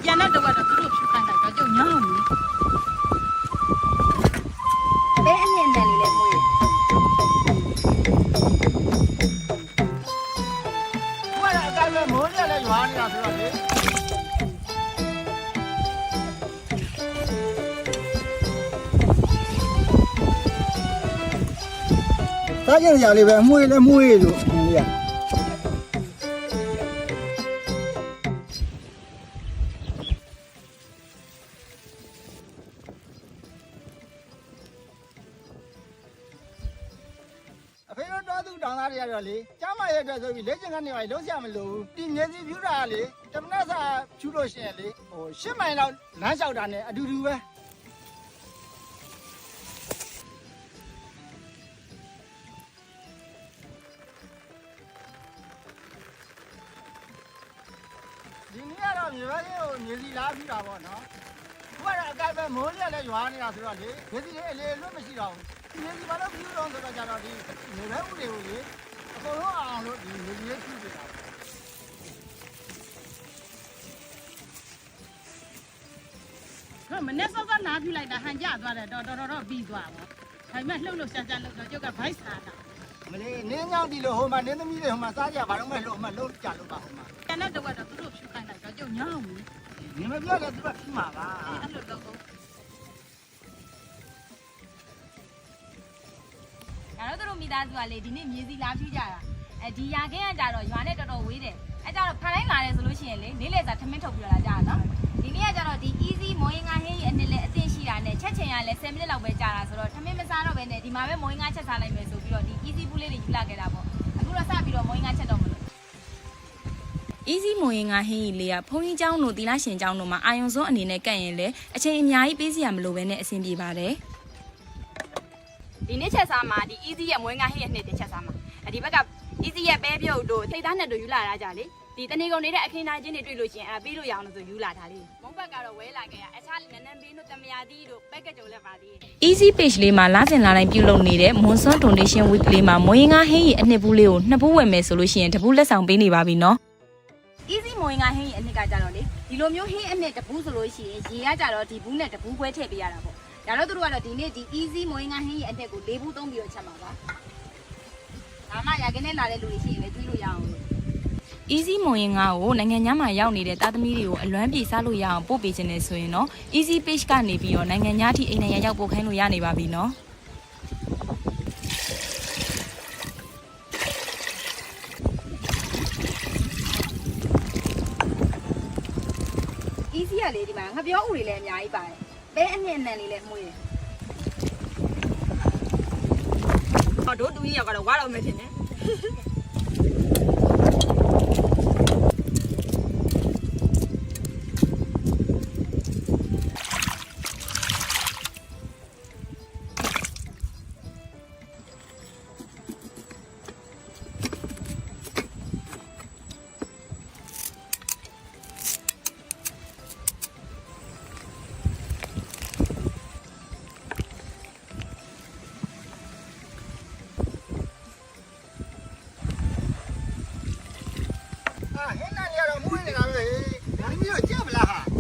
ပြန်တဲ့တော့သူတို့ဖြူခိုင်းလိုက်တော့ကျုပ်ညောင်းပြီဘယ်အနေနဲ့လဲမွေးဘာလဲအတိုင်းပဲမိုးရလဲရွာနေတာဆိုတော့လေစားကြရလေးပဲအမွေးလဲမွေးလို့ဒီကတောင်သားတွေကတော့လေကျမ်းမာရဲ့အတွက်ဆိုပြီးလက်ကျင်ကနေပါလုံးရမလို့ဒီမြေစီဖြူတာလေတမနက်စာဖြူလို့ရှိရင်လေ10မိုင်လောက်လမ်းလျှောက်တာနဲ့အတူတူပဲဒီနေ့ကတော့မြေပါချင်းကိုမြေစီလားဖြူတာပေါ့နော်ခုကတော့အကိုက်ပဲမိုးရက်လဲရွာနေတာဆိုတော့လေမြေစီလေးအလေလွတ်မရှိတော့ဘူးမြေစီဘာလို့ဖြူတော့ဆိုတော့ကြတော့ဒီမြေပဲဦးတွေကိုလေအကုန်လုံးအောင်လို့ဒီမြေကြီးလေးဖြူနေတာကမနေ့စောစောနားဖြူလိုက်တာဟန်ကြသွားတယ်တော်ပြီးသွားပါဒါပေမဲ့လှုပ်လို့ရှာလို့တော့ကျုပ်ကဗိုက်စားတာမလေးနင်းညောင်းဒီလိုဟိုမှာနင်းသမီးတွေဟိုမှာစားကြဘာလို့မလို့မလို့ကြလို့ပါဟိုမှာပြန်တဲ့တော့သူတို့ဖြူခိုင်းလိုက်တော့ကျုပ်ညောင်းပြီနင်မပြောတယ်သူကဖြူမှာပါအဲ့လိုတော့ဒါတော့သူတို့မိသားစုကလေဒီနေ့မြေစီလာဖြူကြတာဒီရာခင်းကကြတော့ရွာနဲ့တော်တော်ဝေးတယ်အဲကြတော့ဖာတိုင်းလာတယ်ဆိုလို့ရှိရင်လေနေ့လည်စာထမင်းထုတ်ပြလာကြတာနော်ဒီနေ့ကကြတော့ဒီ easy မော်ရင်ငါဟင်းကြီးအနည်းလေအသင့်ရှိတာနဲ့ချက်ချင်ရလဲ10မိနစ်လောက်ပဲကြာတာဆိုတော့ထမင်းမစားတော့ဘဲနဲ့ဒီမှာပဲမော်ရင်ငါချက်စားလိုက်မယ်ဆိုပြီးတော့ဒီ easy ဘူးလေးတွေယူလာခဲ့တာပေါ့အခုတော့စပြီးတော့မော်ရင်ငါချက်တော့မလို့ easy မော်ရင်ငါဟင်းကြီးလေးကဖုန်းကြီးเจ้าတို့တီလာရှင်เจ้าတို့မှာအာယုံစွန်းအနေနဲ့ကန့်ရင်လေအချိန်အများကြီးပေးစီရမလို့ပဲနဲ့အဆင်ပြေပါတယ်ဒီနေ့ချက်စားမှာဒီ easy ရဲ့မော်ရင်ငါဟင်းရဲ့နှစ်တင်ချက်စားမှာဒီဘက်က easy ရဲ့ပဲပြုတ်တို့ထိတ်သားနဲ့တို့ယူလာတာကြလေဒီတနေကုန်နေတဲ့အခင်းသားချင်းတွေတွေ့လို့ရှင်အဲ့ပေးလို့ရအောင်လို့ဆိုယူလာတာလေမုံဘက်ကတော့ဝဲလာခဲ့ရအခြားနန်းနန်းပေးတို့တမယာသီးတို့ပက်ကက်ကြုံလက်ပါသေး easy page လေးမှာလာစင်လာတိုင်းပြုလုပ်နေတဲ့ Monsoon Donation Week လေးမှာမွေးငါဟင်းရီအနှစ်ဘူးလေးကိုနှစ်ဘူးဝယ်မယ်ဆိုလို့ရှိရင်တဘူးလက်ဆောင်ပေးနေပါပြီနော် easy မွေးငါဟင်းရီအနှစ်ကကြတော့လေဒီလိုမျိုးဟင်းအနှစ်တဘူးဆိုလို့ရှိရင်ရေကကြတော့ဒီဘူးနဲ့တဘူးခွဲထည့်ပေးရတာပေါ့ဒါတော့သူတို့ကတော့ဒီနေ့ဒီ easy မွေးငါဟင်းရီအနှစ်ကို၄ဘူးသုံးပြီးတော့ချက်မှာပါဒါမှရကနေလာတဲ့လူတွေရှိရင်လည်းတွေးလို့ရအောင်လို့ easy မွန်ရင်ငါကိုနိုင်ငံခြားမှာရောက်နေတဲ့သားသမီးတွေကိုအလွမ်းပြေစားလို့ရအောင်ပို့ပေးခြင်းနဲ့ဆိုရင်တော့ easy page ကနေပြီးတော့နိုင်ငံခြားထိအိမ်နိုင်ငံရောက်ပို့ခိုင်းလို့ရနေပါပြီနော် easy ကလေဒီမှာငါပြောဥတွေလည်းအများကြီးပါတယ်ဘဲအနှစ်အနံလေးလည်းမှုရယ်ဟောတို့တူကြီးရောက်ကတော့ဝါတော့မဖြစ်နဲ့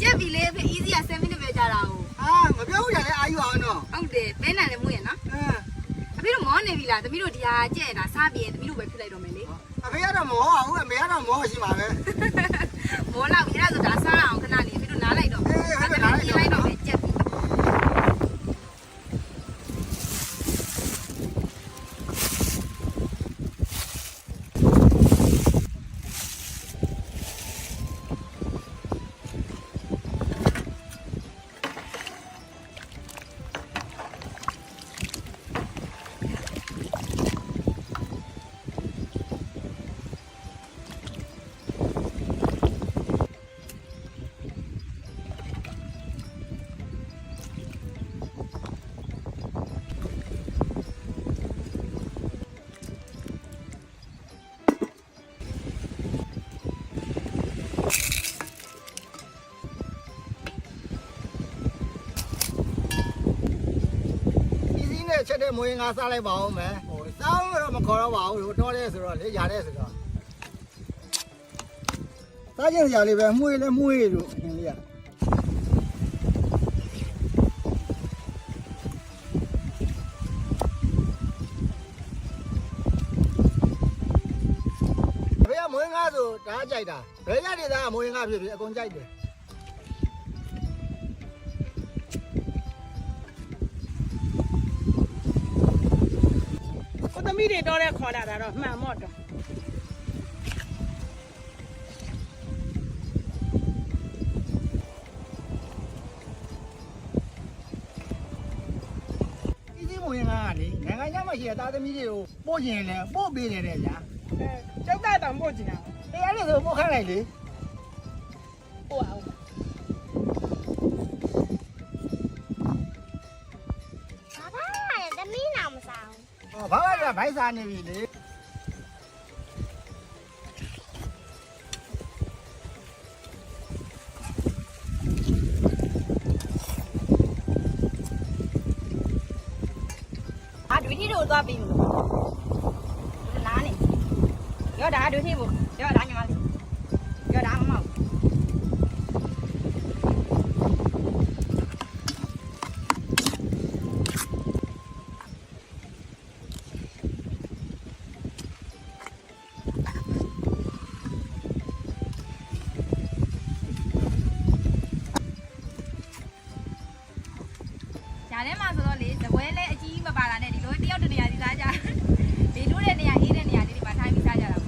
ကြက်ပြီလေဖေး easy က7မိနစ်ပဲကြာတာဟုတ်မပြောဘူးရလဲအာယူအောင်တော့ဟုတ်တယ်ဘဲနံလည်းမှုရနော်အဖေတို့မောနေပြီလားသမီးတို့ဒီဟာကြက်တာစားပြီးရင်သမီးတို့ပဲဖြစ်လိုက်တော့မယ်လေအဖေကတော့မောအောင်အမေကတော့မောရှိမှာပဲမောလောက်ရတာဆိုတာစားအောင်ခဏလေးအဖေတို့နားလိုက်တော့နားလိုက်တော့ကြက်ချက်တဲ့မွေးငါစားလိုက်ပါဦးမယ်စားလို့တော့မခေါ်တော့ပါဘူးတော်တယ်ဆိုတော့လေရတဲ့ဆိုတော့ စားကျင်စရာလေးပဲမှုေးလဲမှုေးလို့ဟင်းလေးကဘယ်ကမွေးငါဆိုဒါကြိုက်တာဘယ်ရတဲ့သားမွေးငါဖြစ်ဖြစ်အကုန်ကြိုက်တယ်ကိုသမီးတွေတော့လဲခေါ်လာတာတော့မှန်မော့တော့မွေးငါကလေနိုင်ငံခြားမှာရှိတဲ့သားသမီးတွေကိုပို့ရင်လဲပို့ပေးတယ်တဲ့ဗျာ ကျောက်သားတောင်ပို့ကြည့်တာ အေးအဲ့ဒါဆိုပို့ခိုင်းလိုက်လေ ပို့အောင် 爸爸，你没那么少。 ဟောဘာမှကဘိုက်စားနေပြီလေ အာဒွေတီတို့သွားပြီးလို့နားနေရောဒါဒွေတီဘူးရောဒါညီမလေးရောဒါမမဟုတ်ညာထဲမှာဆိုတော့လေဇပွဲလဲအကြီးမပါလာနဲ့ဒီလိုတယောက်တနေရာစီစားကြဒီလိုတဲ့နေရာအေးတဲ့နေရာလေးတွေမှာထိုင်ပြီးစားကြတာပေါ့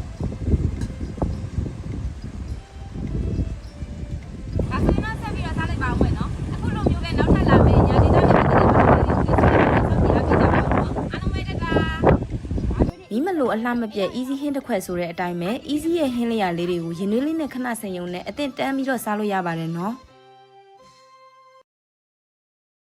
ဒါဆိုရင်တော့ဆက်ပြီးတော့စားလိုက်ပါဦးမယ်နော်အခုလိုမျိုးပဲနောက်ထပ်လာမယ်ညာဒေသနဲ့ပတ်သက်တဲ့ပတ်သက်တဲ့ဒီဆိုရင်ဆက်ပြီးတော့ကြည့်ကြပါဦးနော်အားလုံးပဲတကား မီးမလို့အလှမပြတ် easy ဟင်းတစ်ခွက်ဆိုတဲ့အတိုင်းပဲ easy ရဲ့ဟင်းလေးရလေးတွေကိုရင်နွေးလေးနဲ့ခဏဆင်ယုံနဲ့အသင့်တန်းပြီးတော့စားလို့ရပါတယ်နော်